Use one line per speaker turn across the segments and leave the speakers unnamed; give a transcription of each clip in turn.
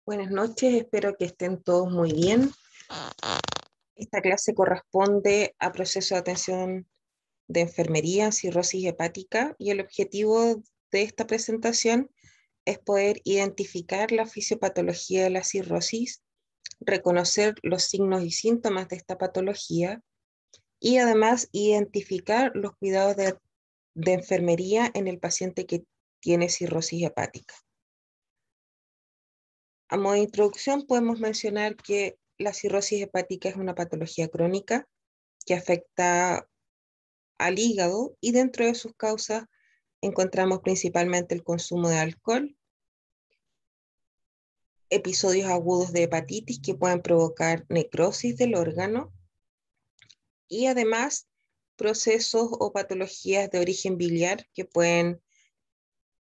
Buenas noches, espero que estén todos muy bien. Esta clase corresponde a proceso de atención de enfermería, cirrosis hepática, y el objetivo de esta presentación es poder identificar la fisiopatología de la cirrosis, reconocer los signos y síntomas de esta patología y además identificar los cuidados de enfermería en el paciente que tiene cirrosis hepática. A modo de introducción, podemos mencionar que la cirrosis hepática es una patología crónica que afecta al hígado y dentro de sus causas encontramos principalmente el consumo de alcohol, episodios agudos de hepatitis que pueden provocar necrosis del órgano y además procesos o patologías de origen biliar que pueden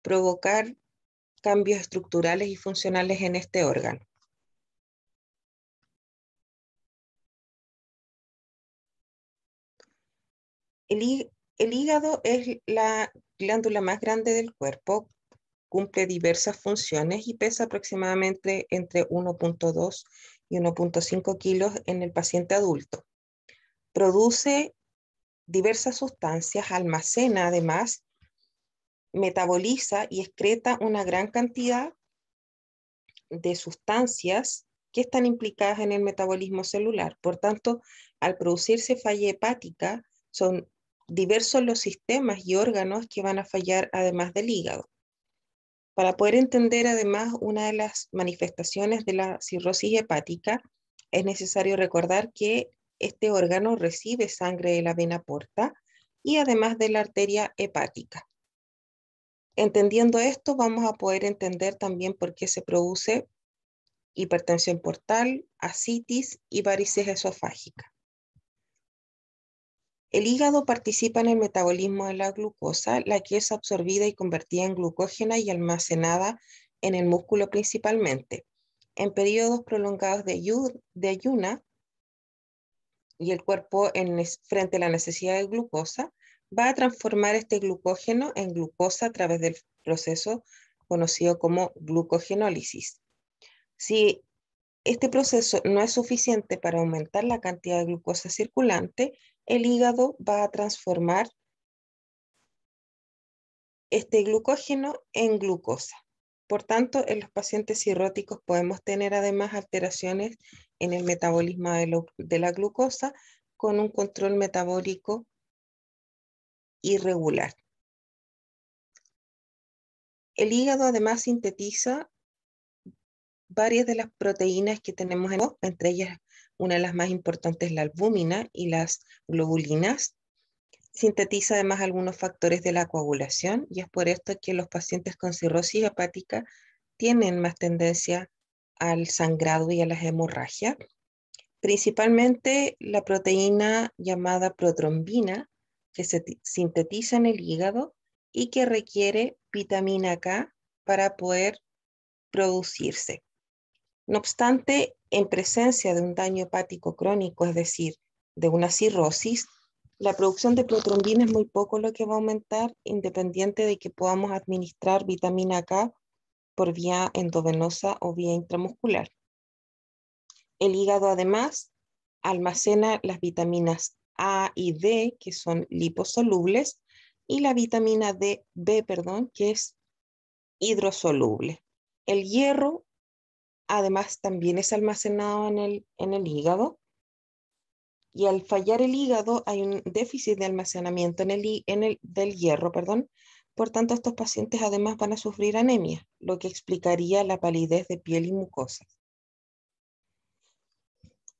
provocar cambios estructurales y funcionales en este órgano. El hígado es la glándula más grande del cuerpo, cumple diversas funciones y pesa aproximadamente entre 1.2 y 1.5 kilos en el paciente adulto. Produce diversas sustancias, almacena además, metaboliza y excreta una gran cantidad de sustancias que están implicadas en el metabolismo celular. Por tanto, al producirse falla hepática, son diversos los sistemas y órganos que van a fallar además del hígado. Para poder entender además una de las manifestaciones de la cirrosis hepática, es necesario recordar que este órgano recibe sangre de la vena porta y además de la arteria hepática. Entendiendo esto, vamos a poder entender también por qué se produce hipertensión portal, ascitis y varices esofágica. El hígado participa en el metabolismo de la glucosa, la que es absorbida y convertida en glucógena y almacenada en el músculo principalmente. En periodos prolongados de ayuna y el cuerpo frente a la necesidad de glucosa, va a transformar este glucógeno en glucosa a través del proceso conocido como glucogenólisis. Si este proceso no es suficiente para aumentar la cantidad de glucosa circulante, el hígado va a transformar este glucógeno en glucosa. Por tanto, en los pacientes cirróticos podemos tener además alteraciones en el metabolismo de la glucosa con un control metabólico irregular. El hígado además sintetiza varias de las proteínas que tenemos entre ellas una de las más importantes es la albúmina y las globulinas. Sintetiza además algunos factores de la coagulación y es por esto que los pacientes con cirrosis hepática tienen más tendencia al sangrado y a las hemorragias. Principalmente la proteína llamada protrombina que se sintetiza en el hígado y que requiere vitamina K para poder producirse. No obstante, en presencia de un daño hepático crónico, es decir, de una cirrosis, la producción de protrombina es muy poco lo que va a aumentar, independiente de que podamos administrar vitamina K por vía endovenosa o vía intramuscular. El hígado además almacena las vitaminas A y D, que son liposolubles, y la vitamina B, que es hidrosoluble. El hierro además también es almacenado en el hígado y al fallar el hígado hay un déficit de almacenamiento del hierro, por tanto estos pacientes además van a sufrir anemia, lo que explicaría la palidez de piel y mucosas.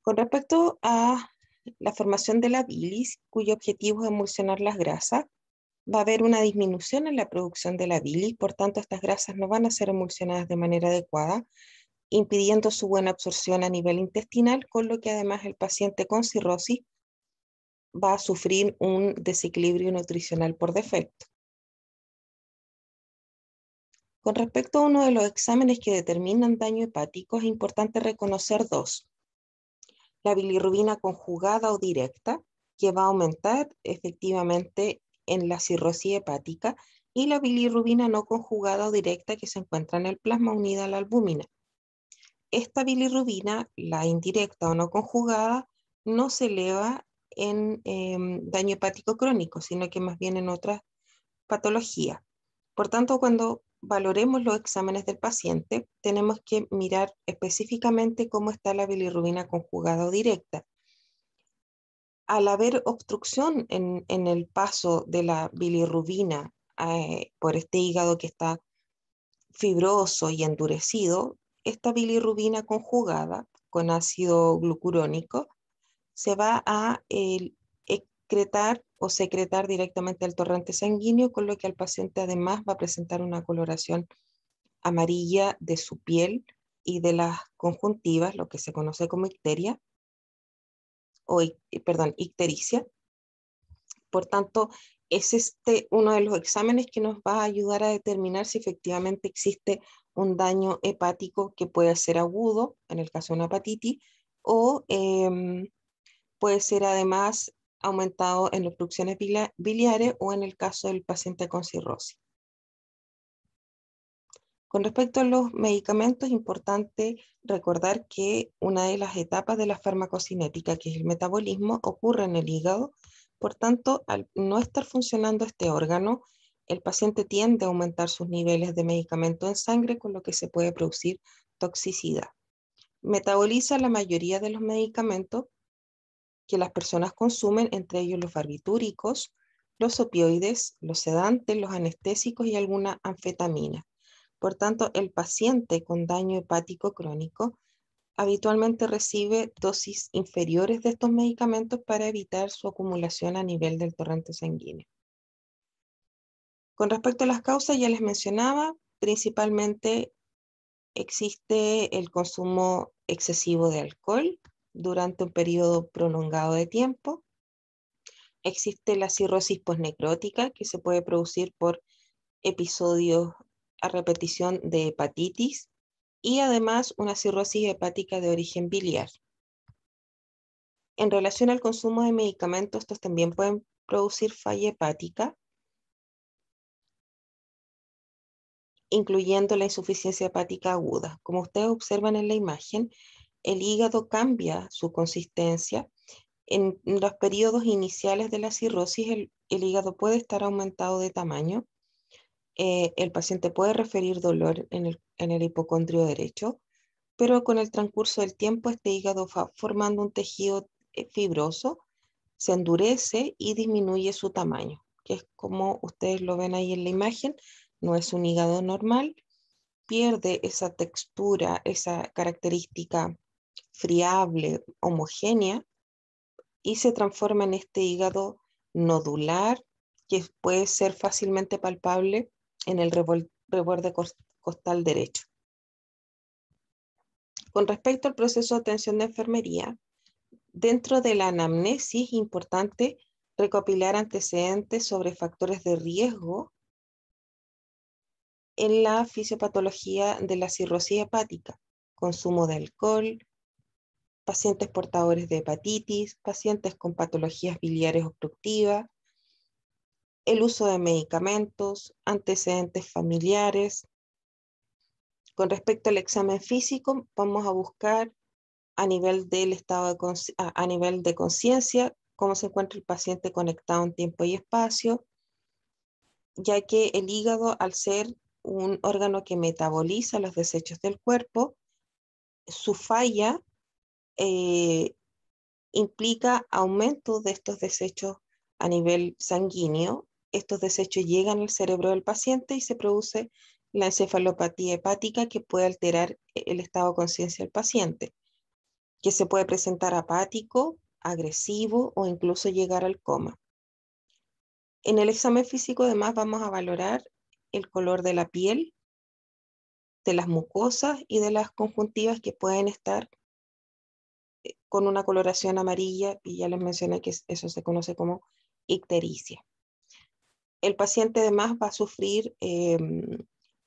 Con respecto a la formación de la bilis, cuyo objetivo es emulsionar las grasas, va a haber una disminución en la producción de la bilis, por tanto estas grasas no van a ser emulsionadas de manera adecuada, impidiendo su buena absorción a nivel intestinal, con lo que además el paciente con cirrosis va a sufrir un desequilibrio nutricional por defecto. Con respecto a uno de los exámenes que determinan daño hepático, es importante reconocer dos. La bilirrubina conjugada o directa, que va a aumentar efectivamente en la cirrosis hepática, y la bilirrubina no conjugada o directa que se encuentra en el plasma unida a la albúmina. esta bilirrubina, la indirecta o no conjugada, no se eleva en daño hepático crónico, sino que más bien en otras patologías. Por tanto, cuando valoremos los exámenes del paciente, tenemos que mirar específicamente cómo está la bilirrubina conjugada o directa. Al haber obstrucción en el paso de la bilirrubina por este hígado que está fibroso y endurecido, esta bilirrubina conjugada con ácido glucurónico se va a excretar o secretar directamente al torrente sanguíneo, con lo que el paciente además va a presentar una coloración amarilla de su piel y de las conjuntivas, lo que se conoce como icteria, ictericia. Por tanto, es uno de los exámenes que nos va a ayudar a determinar si efectivamente existe un daño hepático que puede ser agudo, en el caso de una hepatitis, o puede ser además aumentado en obstrucciones biliares o en el caso del paciente con cirrosis. Con respecto a los medicamentos, es importante recordar que una de las etapas de la farmacocinética, que es el metabolismo, ocurre en el hígado. Por tanto, al no estar funcionando este órgano, el paciente tiende a aumentar sus niveles de medicamento en sangre, con lo que se puede producir toxicidad. Metaboliza la mayoría de los medicamentos que las personas consumen, entre ellos los barbitúricos, los opioides, los sedantes, los anestésicos y alguna anfetamina. Por tanto, el paciente con daño hepático crónico habitualmente recibe dosis inferiores de estos medicamentos para evitar su acumulación a nivel del torrente sanguíneo. Con respecto a las causas, ya les mencionaba, principalmente existe el consumo excesivo de alcohol durante un periodo prolongado de tiempo. Existe la cirrosis posnecrótica, que se puede producir por episodios a repetición de hepatitis y además una cirrosis hepática de origen biliar. En relación al consumo de medicamentos, estos también pueden producir falla hepática, incluyendo la insuficiencia hepática aguda. Como ustedes observan en la imagen, el hígado cambia su consistencia. En los periodos iniciales de la cirrosis, el hígado puede estar aumentado de tamaño. El paciente puede referir dolor en el hipocondrio derecho, pero con el transcurso del tiempo este hígado va formando un tejido fibroso, se endurece y disminuye su tamaño, que es como ustedes lo ven ahí en la imagen. No es un hígado normal, pierde esa textura, esa característica friable, homogénea, y se transforma en este hígado nodular que puede ser fácilmente palpable en el reborde costal derecho. Con respecto al proceso de atención de enfermería, dentro de la anamnesis es importante recopilar antecedentes sobre factores de riesgo en la fisiopatología de la cirrosis hepática, consumo de alcohol, pacientes portadores de hepatitis, pacientes con patologías biliares obstructivas, el uso de medicamentos, antecedentes familiares. Con respecto al examen físico, vamos a buscar a nivel del estado a nivel de conciencia, cómo se encuentra el paciente conectado en tiempo y espacio, ya que el hígado, al ser un órgano que metaboliza los desechos del cuerpo, su falla implica aumento de estos desechos a nivel sanguíneo. Estos desechos llegan al cerebro del paciente y se produce la encefalopatía hepática, que puede alterar el estado de conciencia del paciente, que se puede presentar apático, agresivo o incluso llegar al coma. En el examen físico además vamos a valorar el color de la piel, de las mucosas y de las conjuntivas, que pueden estar con una coloración amarilla, y ya les mencioné que eso se conoce como ictericia. El paciente además va a sufrir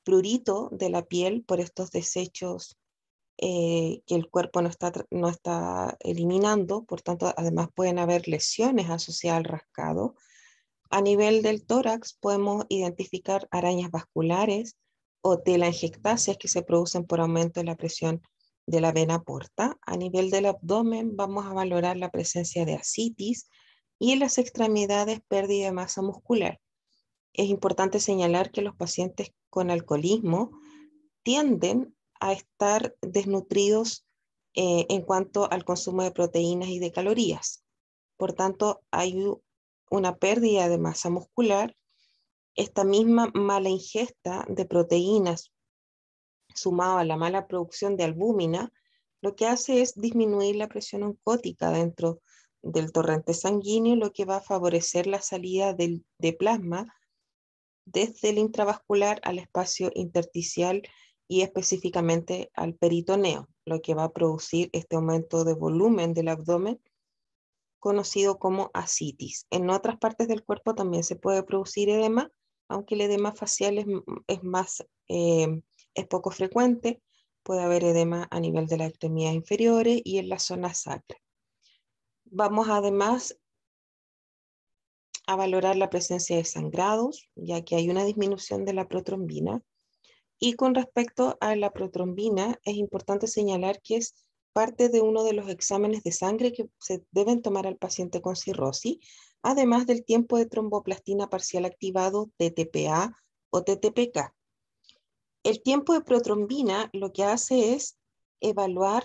prurito de la piel por estos desechos que el cuerpo no está eliminando. Por tanto, además pueden haber lesiones asociadas al rascado. A nivel del tórax podemos identificar arañas vasculares o telangiectasias que se producen por aumento de la presión de la vena porta. A nivel del abdomen vamos a valorar la presencia de ascitis y en las extremidades pérdida de masa muscular. Es importante señalar que los pacientes con alcoholismo tienden a estar desnutridos en cuanto al consumo de proteínas y de calorías. Por tanto, hay una pérdida de masa muscular. Esta misma mala ingesta de proteínas sumado a la mala producción de albúmina, lo que hace es disminuir la presión oncótica dentro del torrente sanguíneo, lo que va a favorecer la salida de plasma desde el intravascular al espacio intersticial y específicamente al peritoneo, lo que va a producir este aumento de volumen del abdomen conocido como ascitis. En otras partes del cuerpo también se puede producir edema, aunque el edema facial es poco frecuente. Puede haber edema a nivel de las extremidades inferiores y en la zona sacra. Vamos además a valorar la presencia de sangrados, ya que hay una disminución de la protrombina. Y con respecto a la protrombina, es importante señalar que es parte de uno de los exámenes de sangre que se deben tomar al paciente con cirrosis, además del tiempo de tromboplastina parcial activado, TTPA o TTPK. El tiempo de protrombina lo que hace es evaluar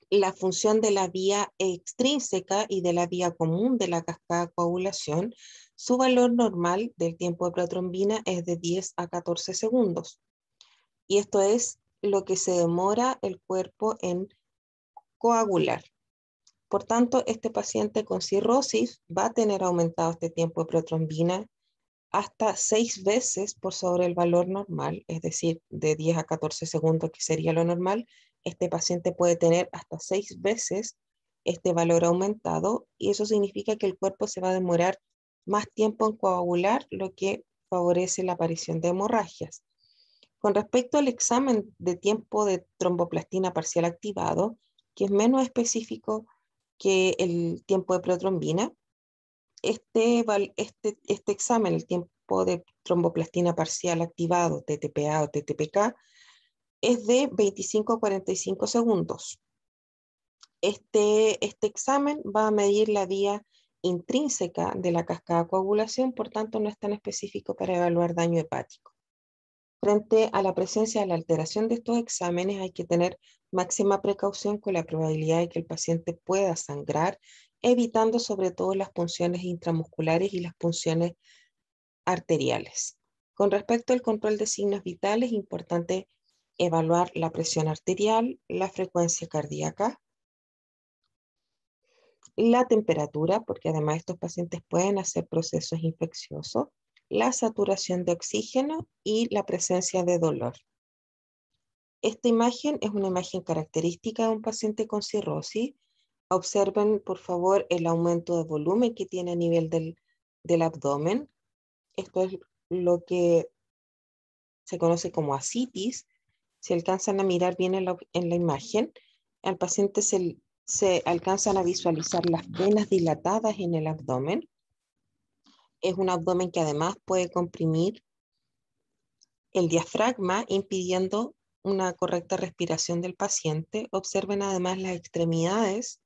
la función de la vía extrínseca y de la vía común de la cascada de coagulación. Su valor normal del tiempo de protrombina es de 10 a 14 segundos. Y esto es lo que se demora el cuerpo en coagular. Por tanto, este paciente con cirrosis va a tener aumentado este tiempo de protrombina hasta 6 veces por sobre el valor normal, es decir, de 10 a 14 segundos, que sería lo normal. Este paciente puede tener hasta 6 veces este valor aumentado y eso significa que el cuerpo se va a demorar más tiempo en coagular, lo que favorece la aparición de hemorragias. Con respecto al examen de tiempo de tromboplastina parcial activado, que es menos específico que el tiempo de protrombina, este examen, el tiempo de tromboplastina parcial activado, TTPA o TTPK, es de 25 a 45 segundos. Este examen va a medir la vía intrínseca de la cascada de coagulación, por tanto no es tan específico para evaluar daño hepático. Frente a la presencia de la alteración de estos exámenes hay que tener máxima precaución con la probabilidad de que el paciente pueda sangrar, evitando sobre todo las punciones intramusculares y las punciones arteriales. Con respecto al control de signos vitales, es importante evaluar la presión arterial, la frecuencia cardíaca, la temperatura, porque además estos pacientes pueden hacer procesos infecciosos, la saturación de oxígeno y la presencia de dolor. Esta imagen es una imagen característica de un paciente con cirrosis. Observen, por favor, el aumento de volumen que tiene a nivel del abdomen. Esto es lo que se conoce como ascitis. Si alcanzan a mirar bien en la imagen, al paciente se alcanzan a visualizar las venas dilatadas en el abdomen. Es un abdomen que además puede comprimir el diafragma, impidiendo una correcta respiración del paciente. Observen además las extremidades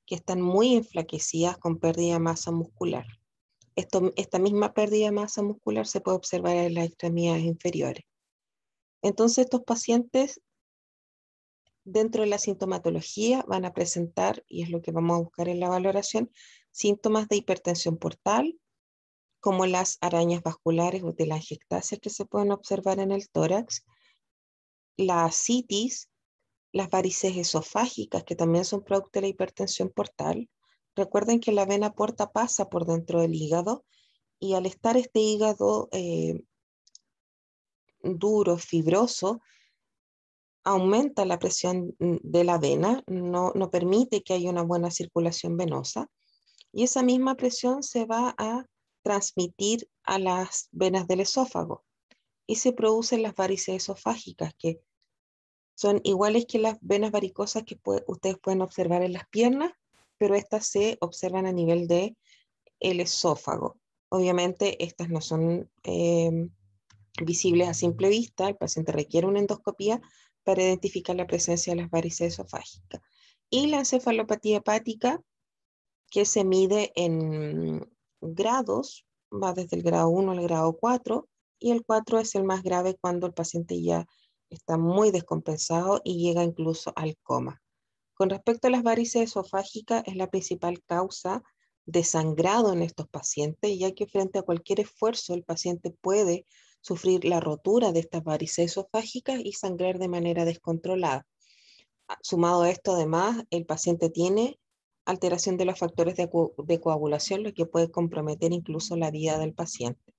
que están muy enflaquecidas con pérdida de masa muscular. Esta misma pérdida de masa muscular se puede observar en las extremidades inferiores. Entonces, estos pacientes, dentro de la sintomatología, van a presentar, y es lo que vamos a buscar en la valoración, síntomas de hipertensión portal, como las arañas vasculares o telangiectasias que se pueden observar en el tórax, la ascitis, las varices esofágicas, que también son producto de la hipertensión portal. Recuerden que la vena porta pasa por dentro del hígado y al estar este hígado duro, fibroso, aumenta la presión de la vena, no permite que haya una buena circulación venosa y esa misma presión se va a transmitir a las venas del esófago y se producen las varices esofágicas, que son iguales que las venas varicosas que ustedes pueden observar en las piernas, pero estas se observan a nivel del esófago. Obviamente estas no son visibles a simple vista, el paciente requiere una endoscopía para identificar la presencia de las varices esofágicas. Y la encefalopatía hepática, que se mide en grados, va desde el grado 1 al grado 4, y el 4 es el más grave cuando el paciente ya está muy descompensado y llega incluso al coma. Con respecto a las varices esofágicas, es la principal causa de sangrado en estos pacientes, ya que frente a cualquier esfuerzo el paciente puede sufrir la rotura de estas varices esofágicas y sangrar de manera descontrolada. Sumado a esto, además, el paciente tiene alteración de los factores de coagulación, lo que puede comprometer incluso la vida del paciente.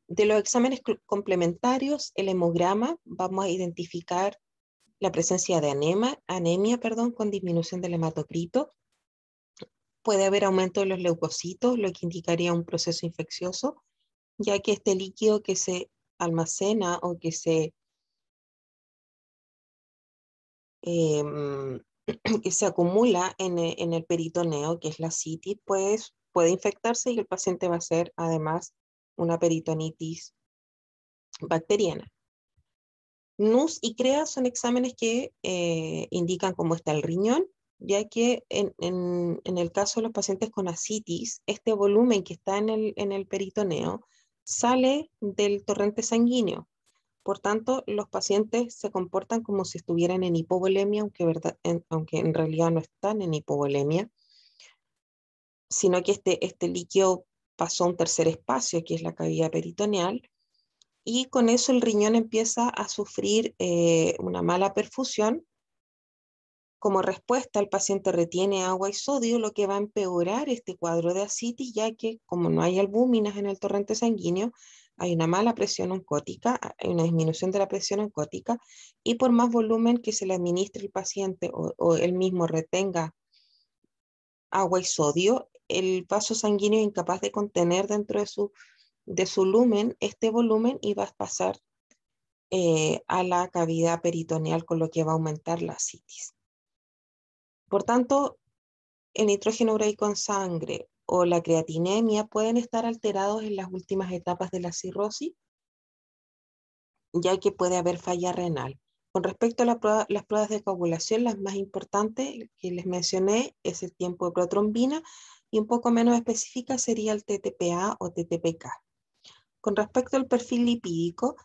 De los exámenes complementarios, el hemograma, vamos a identificar la presencia de anemia con disminución del hematocrito. Puede haber aumento de los leucocitos, lo que indicaría un proceso infeccioso, ya que este líquido que se almacena o que eh, que se acumula en el peritoneo, que es la citis, pues puede infectarse y el paciente va a hacer además una peritonitis bacteriana. NUS y CREA son exámenes que indican cómo está el riñón, ya que en el caso de los pacientes con ascitis, este volumen que está en el peritoneo sale del torrente sanguíneo. Por tanto, los pacientes se comportan como si estuvieran en hipovolemia, aunque en realidad no están en hipovolemia, sino que este líquido pasó a un tercer espacio, que es la cavidad peritoneal, y con eso el riñón empieza a sufrir una mala perfusión. Como respuesta, el paciente retiene agua y sodio, lo que va a empeorar este cuadro de ascitis, ya que como no hay albúminas en el torrente sanguíneo, hay una mala presión oncótica, hay una disminución de la presión oncótica, y por más volumen que se le administre al paciente o él mismo retenga agua y sodio, el vaso sanguíneo es incapaz de contener dentro de su lumen este volumen y va a pasar a la cavidad peritoneal, con lo que va a aumentar la ascitis. Por tanto, el nitrógeno ureico en sangre o la creatinemia pueden estar alterados en las últimas etapas de la cirrosis, ya que puede haber falla renal. Con respecto a las pruebas de coagulación, las más importantes que les mencioné es el tiempo de protrombina, y un poco menos específica sería el TTPA o TTPK. Con respecto al perfil lipídico,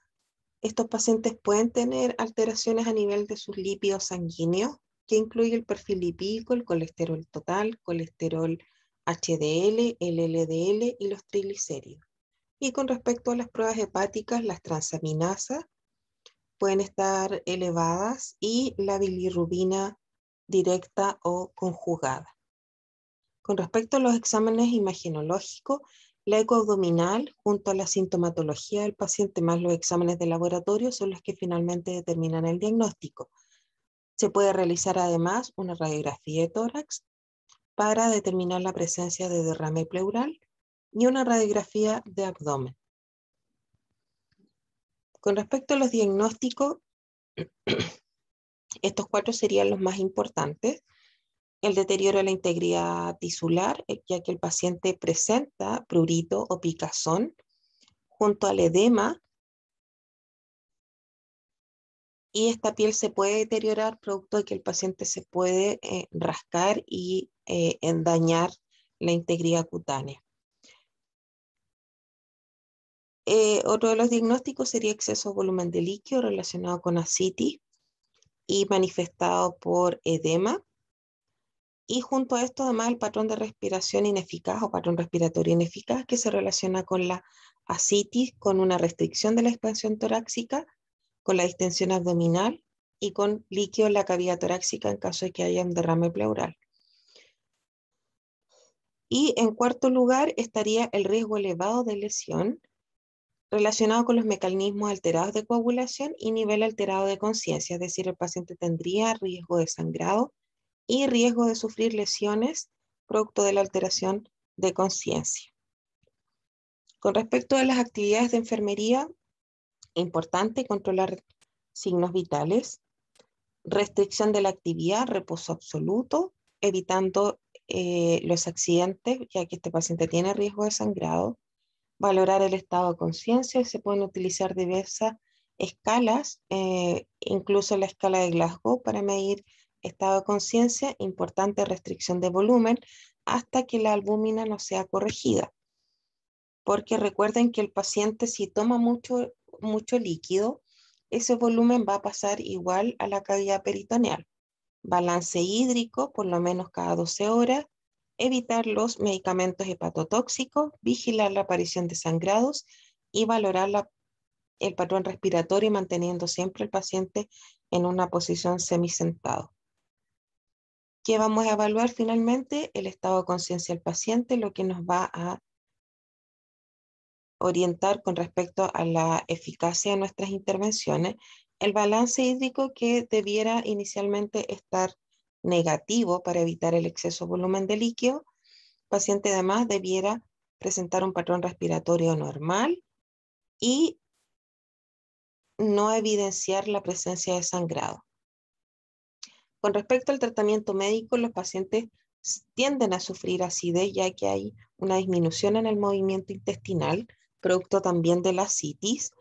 estos pacientes pueden tener alteraciones a nivel de sus lípidos sanguíneos, que incluye el perfil lipídico, el colesterol total, colesterol HDL, el LDL y los triglicéridos. Y con respecto a las pruebas hepáticas, las transaminasas pueden estar elevadas y la bilirrubina directa o conjugada. Con respecto a los exámenes imagenológicos, la ecoabdominal junto a la sintomatología del paciente más los exámenes de laboratorio son los que finalmente determinan el diagnóstico. Se puede realizar además una radiografía de tórax para determinar la presencia de derrame pleural y una radiografía de abdomen. Con respecto a los diagnósticos, estos 4 serían los más importantes. El deterioro de la integridad tisular, ya que el paciente presenta prurito o picazón, junto al edema, y esta piel se puede deteriorar producto de que el paciente se puede rascar y dañar la integridad cutánea. Otro de los diagnósticos sería exceso de volumen de líquido relacionado con ascitis y manifestado por edema. Y junto a esto, además, el patrón de respiración ineficaz o patrón respiratorio ineficaz, que se relaciona con la ascitis, con una restricción de la expansión torácica, con la distensión abdominal y con líquido en la cavidad torácica en caso de que haya un derrame pleural. Y en cuarto lugar estaría el riesgo elevado de lesión relacionado con los mecanismos alterados de coagulación y nivel alterado de conciencia, es decir, el paciente tendría riesgo de sangrado y riesgo de sufrir lesiones producto de la alteración de conciencia. Con respecto a las actividades de enfermería, importante controlar signos vitales, restricción de la actividad, reposo absoluto, evitando los accidentes, ya que este paciente tiene riesgo de sangrado, Valorar el estado de conciencia. Se pueden utilizar diversas escalas, incluso la escala de Glasgow para medir estado de conciencia, importante restricción de volumen, hasta que la albúmina no sea corregida. Porque recuerden que el paciente, si toma mucho líquido, ese volumen va a pasar igual a la cavidad peritoneal. Balance hídrico, por lo menos cada 12 horas, evitar los medicamentos hepatotóxicos, vigilar la aparición de sangrados y valorar el patrón respiratorio, manteniendo siempre el paciente en una posición semisentado. ¿Qué vamos a evaluar finalmente? El estado de conciencia del paciente, lo que nos va a orientar con respecto a la eficacia de nuestras intervenciones. El balance hídrico, que debiera inicialmente estar negativo para evitar el exceso de volumen de líquido. El paciente además debiera presentar un patrón respiratorio normal y no evidenciar la presencia de sangrado. Con respecto al tratamiento médico, los pacientes tienden a sufrir acidez, ya que hay una disminución en el movimiento intestinal, producto también de la citis.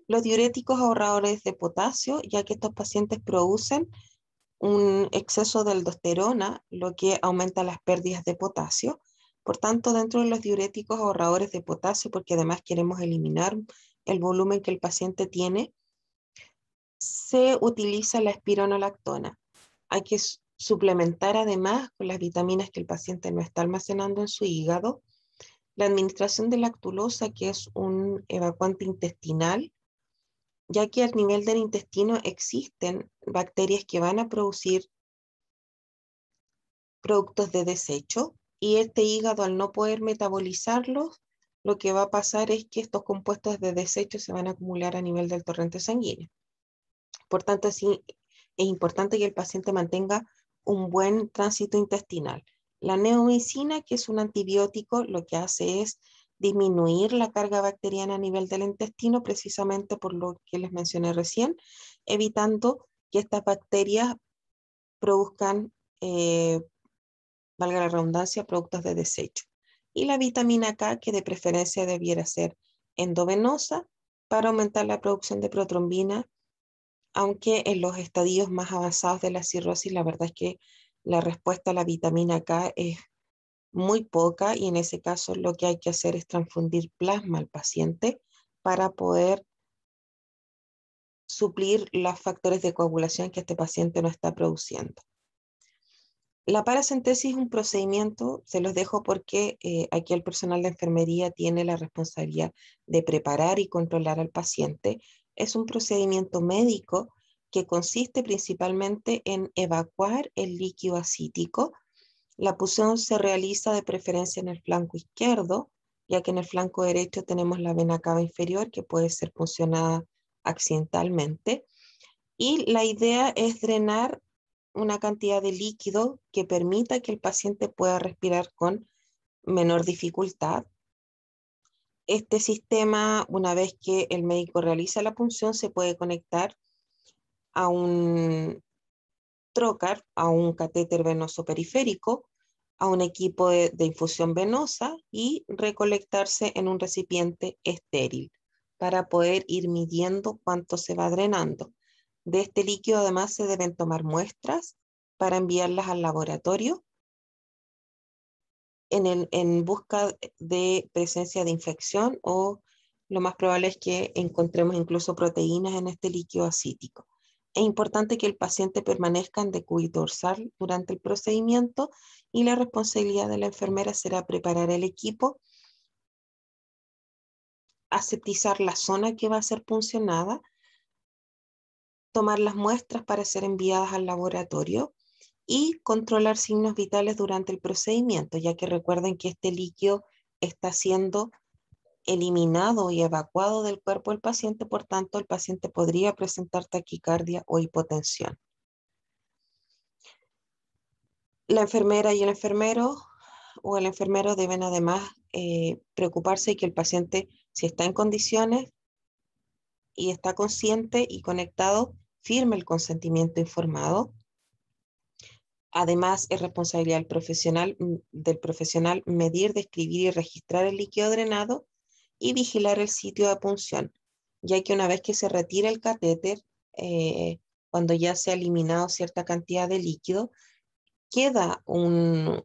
Los diuréticos ahorradores de potasio, ya que estos pacientes producen un exceso de aldosterona, lo que aumenta las pérdidas de potasio. Por tanto, dentro de los diuréticos ahorradores de potasio, porque además queremos eliminar el volumen que el paciente tiene, se utiliza la espironolactona. Hay que suplementar además con las vitaminas que el paciente no está almacenando en su hígado. La administración de lactulosa, que es un evacuante intestinal, ya que al nivel del intestino existen bacterias que van a producir productos de desecho, y este hígado, al no poder metabolizarlos, lo que va a pasar es que estos compuestos de desecho se van a acumular a nivel del torrente sanguíneo. Por tanto, sí, es importante que el paciente mantenga un buen tránsito intestinal. La neomicina, que es un antibiótico, lo que hace es disminuir la carga bacteriana a nivel del intestino, precisamente por lo que les mencioné recién, evitando que estas bacterias produzcan, valga la redundancia, productos de desecho. Y la vitamina K, que de preferencia debiera ser endovenosa para aumentar la producción de protrombina, aunque en los estadios más avanzados de la cirrosis, la verdad es que la respuesta a la vitamina K es muy poca, y en ese caso lo que hay que hacer es transfundir plasma al paciente para poder suplir los factores de coagulación que este paciente no está produciendo. La paracentesis es un procedimiento, se los dejo porque aquí el personal de enfermería tiene la responsabilidad de preparar y controlar al paciente. Es un procedimiento médico que consiste principalmente en evacuar el líquido acítico. La punción se realiza de preferencia en el flanco izquierdo, ya que en el flanco derecho tenemos la vena cava inferior, que puede ser puncionada accidentalmente. Y la idea es drenar una cantidad de líquido que permita que el paciente pueda respirar con menor dificultad. Este sistema, una vez que el médico realiza la punción, se puede conectar a un trocar, a un catéter venoso periférico, a un equipo de infusión venosa, y recolectarse en un recipiente estéril para poder ir midiendo cuánto se va drenando. De este líquido además se deben tomar muestras para enviarlas al laboratorio en busca de presencia de infección, o lo más probable es que encontremos incluso proteínas en este líquido acítico. Es importante que el paciente permanezca en decúbito dorsal durante el procedimiento, y la responsabilidad de la enfermera será preparar el equipo, aseptizar la zona que va a ser puncionada, tomar las muestras para ser enviadas al laboratorio y controlar signos vitales durante el procedimiento, ya que recuerden que este líquido está siendo eliminado y evacuado del cuerpo del paciente, por tanto el paciente podría presentar taquicardia o hipotensión. La enfermera y el enfermero o el enfermero deben además preocuparse de que el paciente, si está en condiciones y está consciente y conectado, firme el consentimiento informado. Además, es responsabilidad del profesional medir, describir y registrar el líquido drenado, y vigilar el sitio de punción, ya que una vez que se retira el catéter, cuando ya se ha eliminado cierta cantidad de líquido, queda un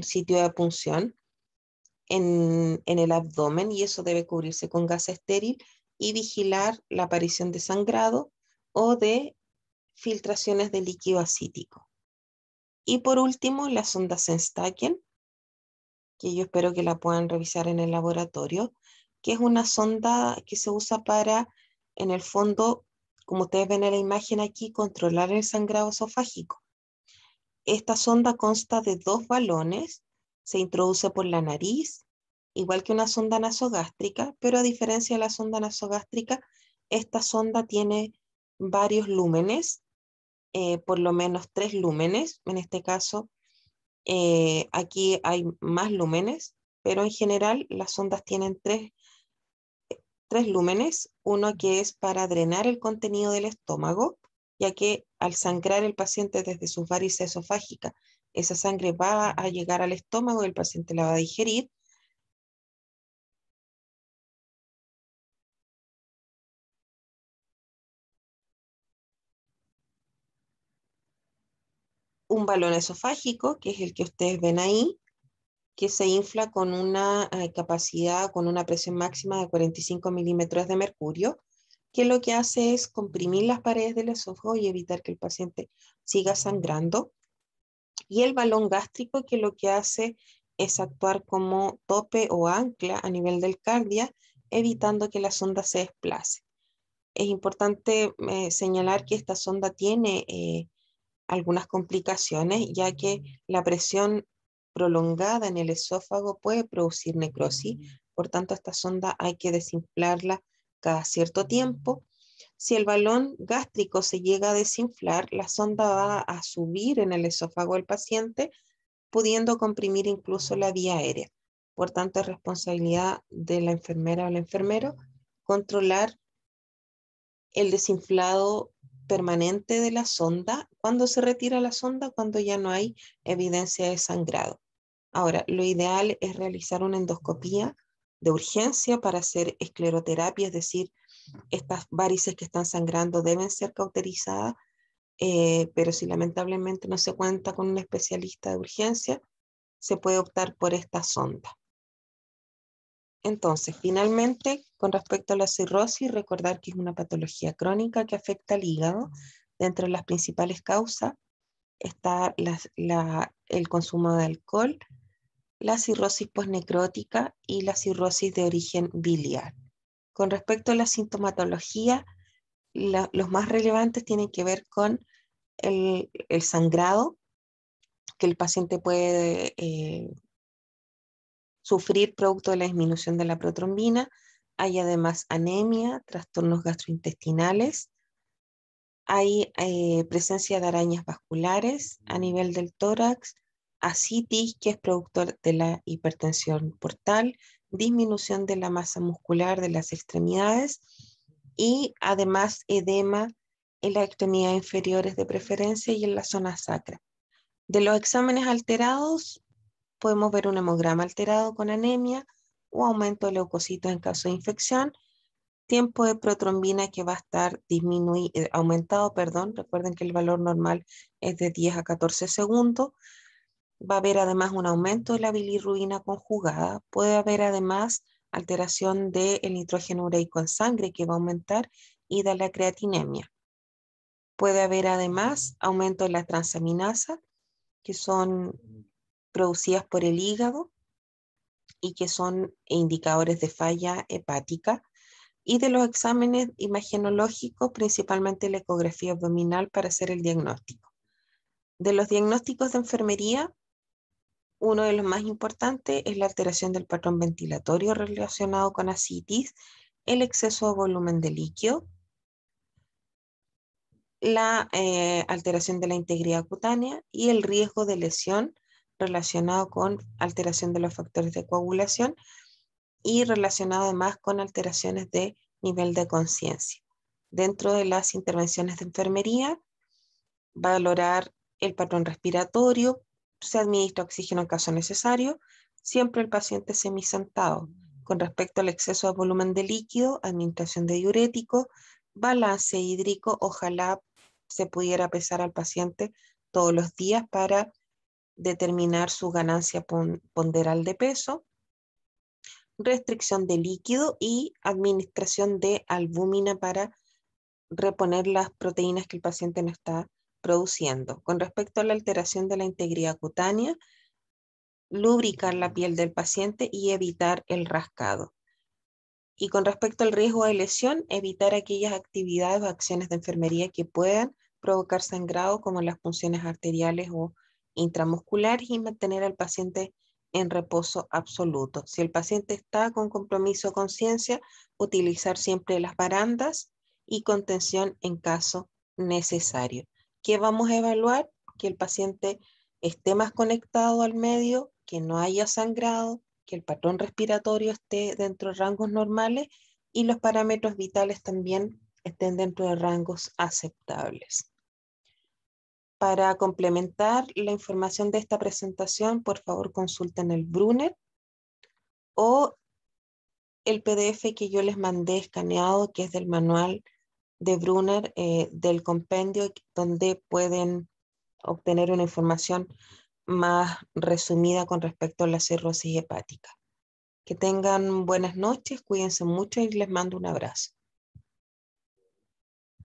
sitio de punción en el abdomen y eso debe cubrirse con gas estéril y vigilar la aparición de sangrado o de filtraciones de líquido acítico. Y por último, la sonda Senstaken, que yo espero que la puedan revisar en el laboratorio, que es una sonda que se usa para, en el fondo, como ustedes ven en la imagen aquí, controlar el sangrado esofágico. Esta sonda consta de 2 balones, se introduce por la nariz, igual que una sonda nasogástrica, pero a diferencia de la sonda nasogástrica, esta sonda tiene varios lúmenes, por lo menos 3 lúmenes. En este caso, aquí hay más lúmenes, pero en general las sondas tienen tres lúmenes, uno que es para drenar el contenido del estómago, ya que al sangrar el paciente desde sus varices esofágicas, esa sangre va a llegar al estómago y el paciente la va a digerir. Un balón esofágico, que es el que ustedes ven ahí, que se infla con una capacidad, con una presión máxima de 45 milímetros de mercurio, que lo que hace es comprimir las paredes del esófago y evitar que el paciente siga sangrando. Y el balón gástrico, que lo que hace es actuar como tope o ancla a nivel del cardia, evitando que la sonda se desplace. Es importante señalar que esta sonda tiene algunas complicaciones, ya que la presión prolongada en el esófago puede producir necrosis. Por tanto, esta sonda hay que desinflarla cada cierto tiempo. Si el balón gástrico se llega a desinflar, la sonda va a subir en el esófago del paciente, pudiendo comprimir incluso la vía aérea. Por tanto, es responsabilidad de la enfermera o el enfermero controlar el desinflado permanente de la sonda, cuando se retira la sonda, cuando ya no hay evidencia de sangrado. Ahora, lo ideal es realizar una endoscopía de urgencia para hacer escleroterapia, es decir, estas varices que están sangrando deben ser cauterizadas, pero si lamentablemente no se cuenta con un especialista de urgencia, se puede optar por esta sonda. Entonces, finalmente, con respecto a la cirrosis, recordar que es una patología crónica que afecta al hígado. Dentro de las principales causas está el consumo de alcohol, la cirrosis postnecrótica y la cirrosis de origen biliar. Con respecto a la sintomatología, los más relevantes tienen que ver con el sangrado que el paciente puede sufrir producto de la disminución de la protrombina. Hay además anemia, trastornos gastrointestinales, hay presencia de arañas vasculares a nivel del tórax, ascitis, que es producto de la hipertensión portal, disminución de la masa muscular de las extremidades y además edema en las extremidades inferiores de preferencia y en la zona sacra. De los exámenes alterados, podemos ver un hemograma alterado con anemia o aumento de leucocitos en caso de infección, tiempo de protrombina que va a estar aumentado, recuerden que el valor normal es de 10 a 14 segundos, va a haber además un aumento de la bilirrubina conjugada, puede haber además alteración del nitrógeno ureico en sangre que va a aumentar y de la creatinemia. Puede haber además aumento de la transaminasa, que son producidas por el hígado y que son indicadores de falla hepática, y de los exámenes imagenológicos, principalmente la ecografía abdominal para hacer el diagnóstico. De los diagnósticos de enfermería, uno de los más importantes es la alteración del patrón ventilatorio relacionado con ascitis, el exceso de volumen de líquido, la alteración de la integridad cutánea y el riesgo de lesión relacionado con alteración de los factores de coagulación y relacionado además con alteraciones de nivel de conciencia. Dentro de las intervenciones de enfermería, valorar el patrón respiratorio, se administra oxígeno en caso necesario, siempre el paciente semisentado. Con respecto al exceso de volumen de líquido, administración de diurético, balance hídrico, ojalá se pudiera pesar al paciente todos los días para determinar su ganancia ponderal de peso, restricción de líquido y administración de albúmina para reponer las proteínas que el paciente no está produciendo. Con respecto a la alteración de la integridad cutánea, lubricar la piel del paciente y evitar el rascado. Y con respecto al riesgo de lesión, evitar aquellas actividades o acciones de enfermería que puedan provocar sangrado, como las punciones arteriales o intramusculares, y mantener al paciente en reposo absoluto. Si el paciente está con compromiso o conciencia, utilizar siempre las barandas y contención en caso necesario. ¿Qué vamos a evaluar? Que el paciente esté más conectado al medio, que no haya sangrado, que el patrón respiratorio esté dentro de rangos normales y los parámetros vitales también estén dentro de rangos aceptables. Para complementar la información de esta presentación, por favor consulten el Brunner o el PDF que yo les mandé escaneado, que es del manual de Brunner, del compendio, donde pueden obtener una información más resumida con respecto a la cirrosis hepática. Que tengan buenas noches, cuídense mucho y les mando un abrazo.